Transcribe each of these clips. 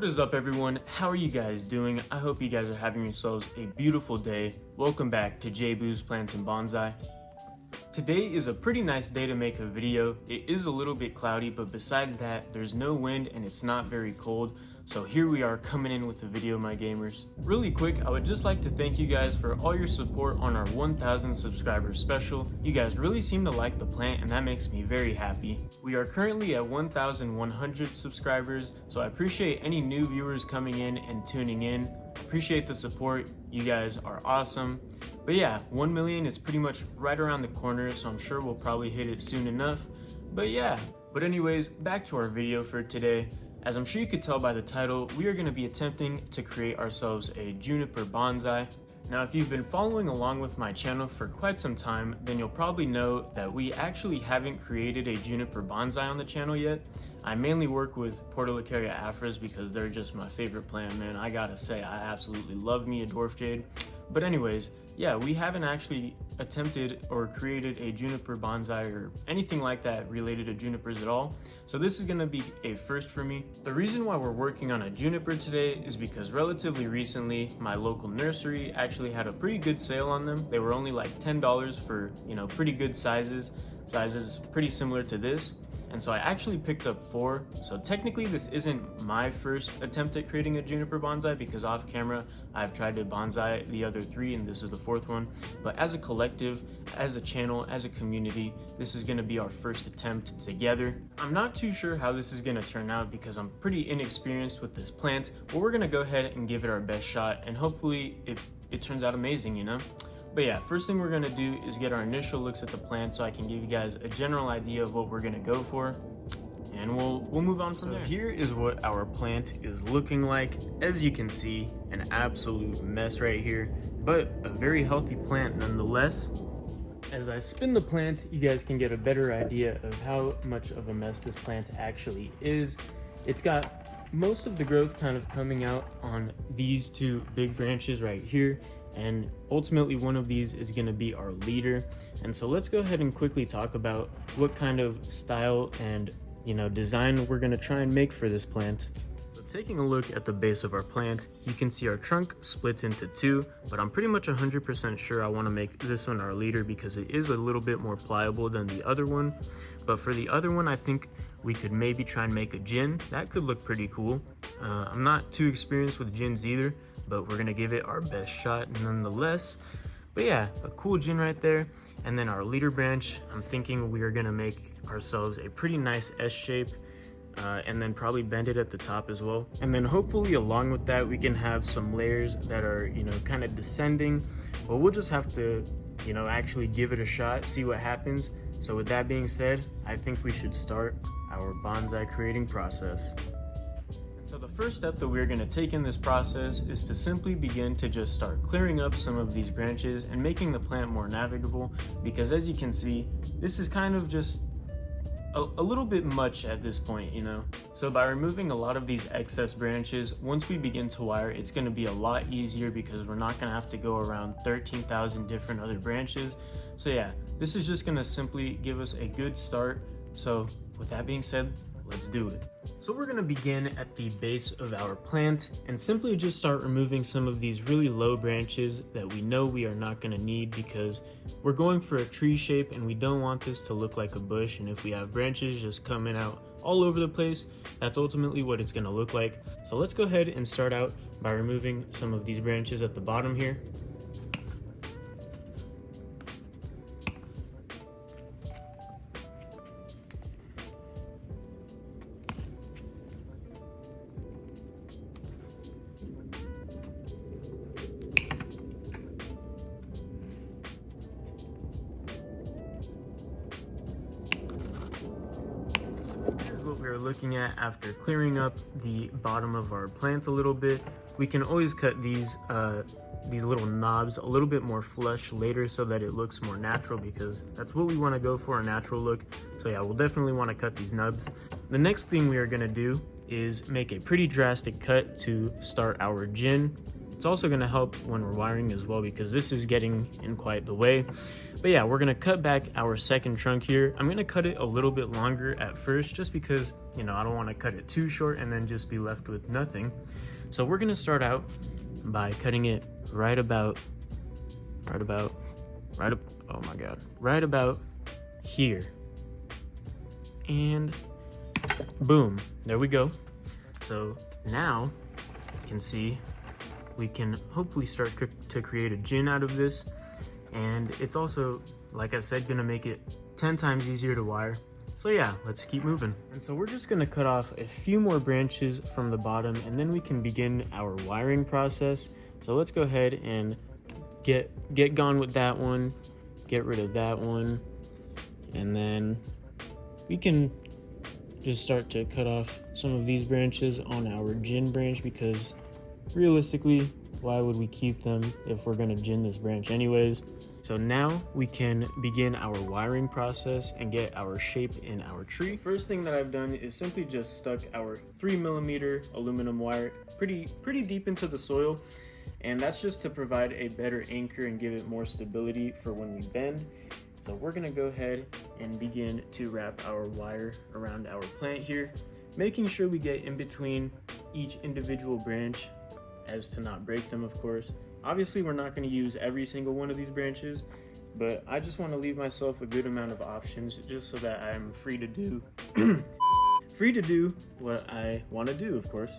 What is up, everyone? How are you guys doing? I hope you guys are having yourselves a beautiful day. Welcome back to J-Boo's Plants and Bonsai. Today is a pretty nice day to make a video. It is a little bit cloudy, but besides that, there's no wind and it's not very cold. So here we are coming in with a video, my gamers. Really quick, I would just like to thank you guys for all your support on our 1,000 subscribers special. You guys really seem to like the plant and that makes me very happy. We are currently at 1,100 subscribers, so I appreciate any new viewers coming in and tuning in. Appreciate the support. You guys are awesome. But yeah, 1 million is pretty much right around the corner, so I'm sure we'll probably hit it soon enough. But anyways, back to our video for today. As I'm sure you could tell by the title, we are going to be attempting to create ourselves a juniper bonsai. Now, if you've been following along with my channel for quite some time, then you'll probably know that we actually haven't created a juniper bonsai on the channel yet. I mainly work with Portulacaria afras because they're just my favorite plant, man. I gotta say, I absolutely love me a dwarf jade. But anyways, yeah, we haven't actually attempted or created a juniper bonsai or anything like that related to junipers at all. So this is gonna be a first for me. The reason why we're working on a juniper today is because relatively recently, my local nursery actually had a pretty good sale on them. They were only like $10 for, pretty good sizes pretty similar to this. And so I actually picked up 4. So technically this isn't my first attempt at creating a juniper bonsai because off camera I've tried to bonsai the other 3 and this is the 4th one. But as a collective, as a channel, as a community, this is going to be our first attempt together. I'm not too sure how this is going to turn out because I'm pretty inexperienced with this plant, but we're going to go ahead and give it our best shot and hopefully it turns out amazing, But yeah, first thing we're gonna do is get our initial looks at the plant so I can give you guys a general idea of what we're gonna go for, and we'll move on from there. Here is what our plant is looking like. As you can see, an absolute mess right here, but a very healthy plant nonetheless. As I spin the plant, you guys can get a better idea of how much of a mess this plant actually is. It's got most of the growth kind of coming out on these 2 big branches right here. And ultimately one of these is going to be our leader. And so let's go ahead and quickly talk about what kind of style and design we're going to try and make for this plant. So taking a look at the base of our plant, you can see our trunk splits into 2, but I'm pretty much 100% sure I want to make this one our leader because it is a little bit more pliable than the other one. But for the other one, I think we could maybe try and make a gin. That could look pretty cool. I'm not too experienced with gins either, but we're gonna give it our best shot nonetheless. But yeah, a cool gin right there. And then our leader branch, I'm thinking we are gonna make ourselves a pretty nice S shape and then probably bend it at the top as well. And then hopefully along with that, we can have some layers that are, kind of descending, but we'll just have to, actually give it a shot, see what happens. So with that being said, I think we should start our bonsai creating process. So the first step that we're going to take in this process is to simply begin to just start clearing up some of these branches and making the plant more navigable, because as you can see, this is kind of just a little bit much at this point, So by removing a lot of these excess branches, once we begin to wire, it's going to be a lot easier because we're not going to have to go around 13,000 different other branches. So yeah, this is just going to simply give us a good start. So with that being said, let's do it. So we're going to begin at the base of our plant and simply just start removing some of these really low branches that we know we are not going to need because we're going for a tree shape and we don't want this to look like a bush. And if we have branches just coming out all over the place, that's ultimately what it's going to look like. So let's go ahead and start out by removing some of these branches at the bottom here. What we're looking at after clearing up the bottom of our plant a little bit. We can always cut these little knobs a little bit more flush later so that it looks more natural, because that's what we want to go for, a natural look. So yeah, we'll definitely want to cut these nubs. The next thing we are going to do is make a pretty drastic cut to start our gin. It's also going to help when we're wiring as well, because this is getting in quite the way. But yeah, we're going to cut back our second trunk here. I'm going to cut it a little bit longer at first, just because, you know, I don't want to cut it too short and then just be left with nothing. So we're going to start out by cutting it right about here. And boom, there we go. So now you can see we can hopefully start to create a gin out of this. And it's also, like I said, gonna make it 10 times easier to wire. So yeah, let's keep moving. And so we're just gonna cut off a few more branches from the bottom, and then we can begin our wiring process. So let's go ahead and get gone with that one, get rid of that one, and then we can just start to cut off some of these branches on our gin branch, because realistically, why would we keep them if we're gonna gin this branch anyways? So now we can begin our wiring process and get our shape in our tree. First thing that I've done is simply just stuck our 3mm aluminum wire pretty deep into the soil, and that's just to provide a better anchor and give it more stability for when we bend. So we're gonna go ahead and begin to wrap our wire around our plant here, making sure we get in between each individual branch as to not break them, of course. Obviously, we're not going to use every single one of these branches, but I just want to leave myself a good amount of options just so that I'm free to do what I want to do, of course.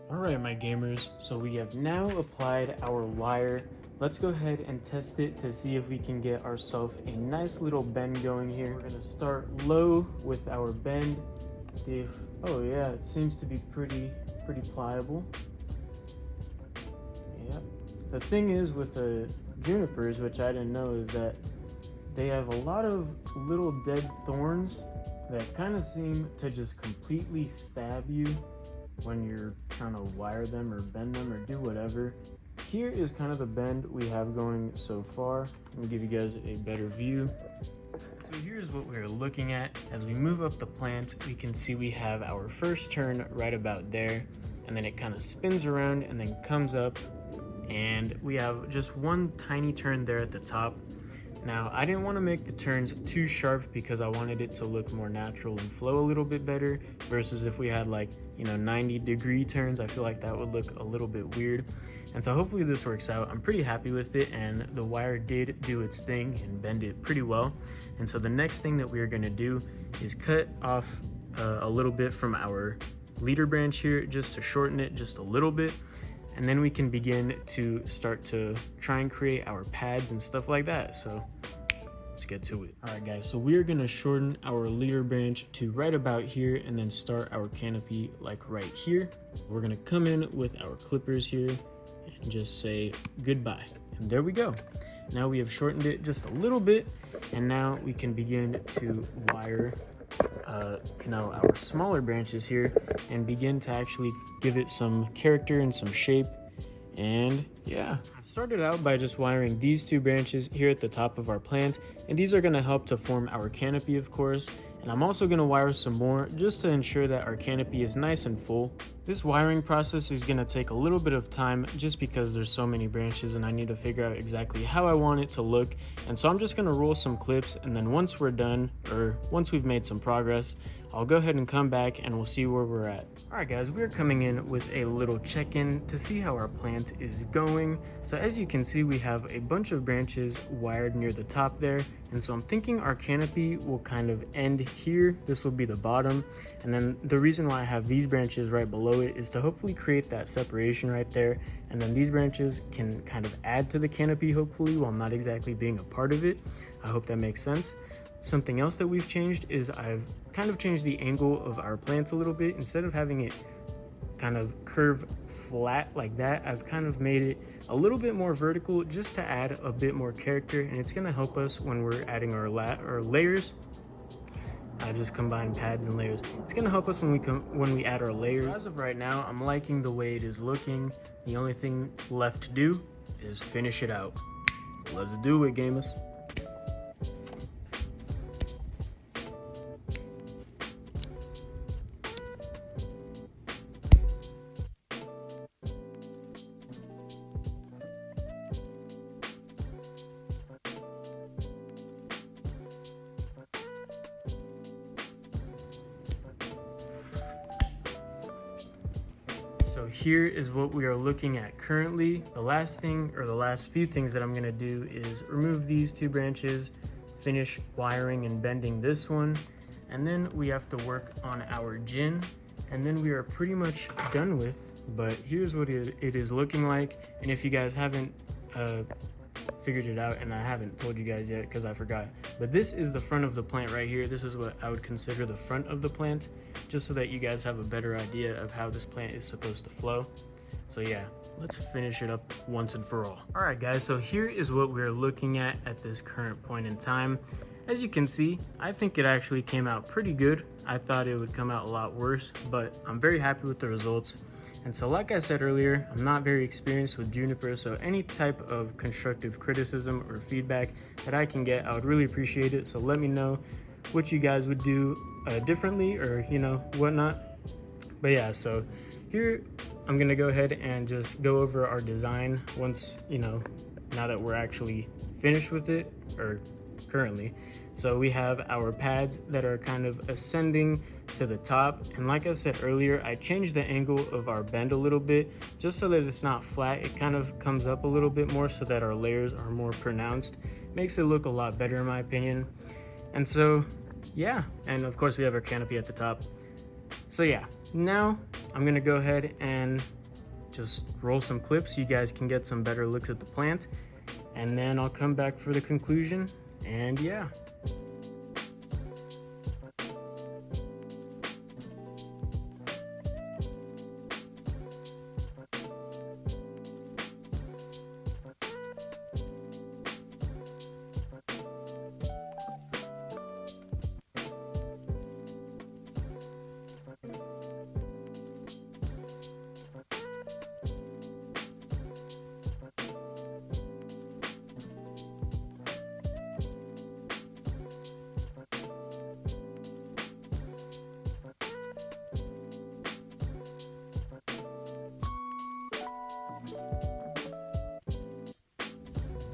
Alright, my gamers, so we have now applied our wire. Let's go ahead and test it to see if we can get ourselves a nice little bend going here. We're going to start low with our bend, see if, oh yeah, it seems to be pretty pliable. Yep. The thing is with the junipers, which I didn't know, is that they have a lot of little dead thorns that kind of seem to just completely stab you when you're trying to wire them or bend them or do whatever. Here is kind of the bend we have going so far. Let me give you guys a better view. So here's what we're looking at. As we move up the plant, we can see we have our first turn right about there, and then it kind of spins around and then comes up, and we have just one tiny turn there at the top. Now, I didn't want to make the turns too sharp because I wanted it to look more natural and flow a little bit better, versus if we had like, 90-degree turns. I feel like that would look a little bit weird. And so hopefully this works out. I'm pretty happy with it, and the wire did do its thing and bend it pretty well. And so the next thing that we're going to do is cut off a little bit from our leader branch here, just to shorten it just a little bit. And then we can begin to start to try and create our pads and stuff like that. So let's get to it. All right, guys, so we're gonna shorten our leader branch to right about here and then start our canopy like right here. We're gonna come in with our clippers here and just say goodbye. And there we go. Now we have shortened it just a little bit, and now we can begin to wire our smaller branches here and begin to actually give it some character and some shape. And yeah, I started out by just wiring these two branches here at the top of our plant, and these are going to help to form our canopy, of course. And I'm also going to wire some more just to ensure that our canopy is nice and full. This wiring process is going to take a little bit of time just because there's so many branches and I need to figure out exactly how I want it to look. And so I'm just going to roll some clips, and then once we're done, or once we've made some progress, I'll go ahead and come back and we'll see where we're at. Alright guys, we're coming in with a little check-in to see how our plant is going. So as you can see, we have a bunch of branches wired near the top there, and so I'm thinking our canopy will kind of end here. This will be the bottom, and then the reason why I have these branches right below it is to hopefully create that separation right there, and then these branches can kind of add to the canopy hopefully while not exactly being a part of it. I hope that makes sense. Something else that we've changed is I've kind of changed the angle of our plants a little bit. Instead of having it kind of curve flat like that, I've kind of made it a little bit more vertical just to add a bit more character, and it's going to help us when we're adding our layers. I just combine pads and layers. It's gonna help us when we add our layers. So as of right now, I'm liking the way it is looking. The only thing left to do is finish it out. Let's do it, gamers. So here is what we are looking at currently. The last thing, or the last few things that I'm gonna do is remove these 2 branches, finish wiring and bending this one, and then we have to work on our gin, and then we are pretty much done with. But here's what it is looking like. And if you guys haven't figured it out, and I haven't told you guys yet because I forgot, but this is the front of the plant right here. This is what I would consider the front of the plant, just so that you guys have a better idea of how this plant is supposed to flow. So yeah, let's finish it up once and for all. All right guys, so here is what we're looking at this current point in time. As you can see, I think it actually came out pretty good. I thought it would come out a lot worse, but I'm very happy with the results. And so like I said earlier, I'm not very experienced with Juniper, so any type of constructive criticism or feedback that I can get, I would really appreciate it. So let me know what you guys would do differently, or you know, whatnot. But yeah, so here I'm gonna go ahead and just go over our design once, you know, now that we're actually finished with it, or currently. So we have our pads that are kind of ascending to the top, and like I said earlier, I changed the angle of our bend a little bit just so that it's not flat. It kind of comes up a little bit more so that our layers are more pronounced. Makes it look a lot better in my opinion. And so yeah, and of course we have our canopy at the top. So yeah, now I'm gonna go ahead and just roll some clips so you guys can get some better looks at the plant, and then I'll come back for the conclusion. And yeah.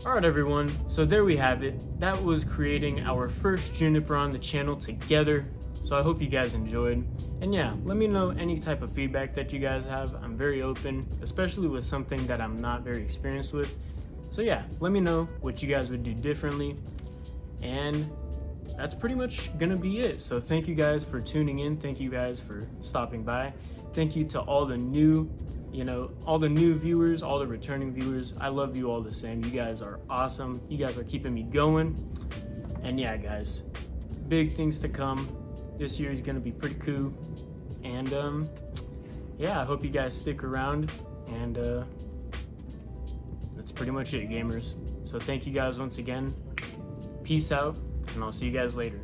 Alright everyone, so there we have it. That was creating our first Juniper on the channel together. So I hope you guys enjoyed. And yeah, let me know any type of feedback that you guys have. I'm very open, especially with something that I'm not very experienced with. So yeah, let me know what you guys would do differently. And that's pretty much gonna be it. So thank you guys for tuning in. Thank you guys for stopping by. Thank you to all the new all the new viewers, all the returning viewers. I love you all the same. You guys are awesome. You guys are keeping me going. And yeah, guys, big things to come. This year is gonna be pretty cool. And yeah, I hope you guys stick around. And that's pretty much it, gamers. So thank you guys once again. Peace out, and I'll see you guys later.